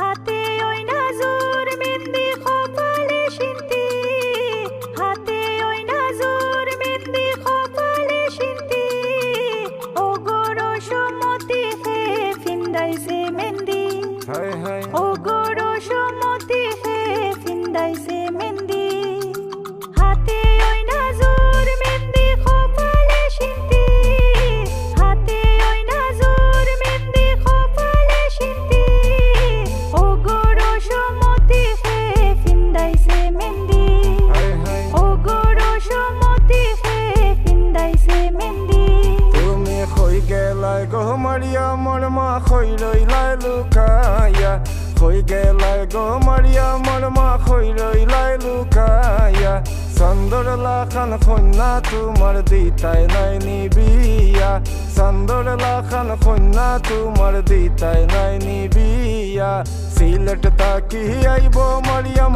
হাতে ওই নাজুর মেহেন্দি কপালে সিন্তি, হাতে ওই নাজুর মেহেন্দি কপালে সিন্তি, ও গরো সমতি হে ফিন্দাইছে মেহেন্দি, হায় হায় ও গরো সমতি হে ফিন্দাইছে মেহেন্দি। হাতে ওই নাজুর মেহেন্দি কপালে সিন্তি, হাতে ওই নাজুর মেহেন্দি কপালে সিন্তি, ও গরো সমতি হে ফিন্দাইছে মেহেন্দি, হায় হায় ও গরো সমতি হে ফিন্দাইছে মেহেন্দি। তুমি কই গেলাই গো মারিয়া মোর মা কই রইলাই লুকাইয়া, কই গেলাই গো মারিয়া মোর মা কই রইলাই লুকাইয়া, চন্দর লাখান কন্যা তোমার দিতাই নাই নিবিয়া, চন্দর লাখান কন্যা তোমার দিতাই নাই নিবিয়া। সিলেট তাকি আইব মারিয়াম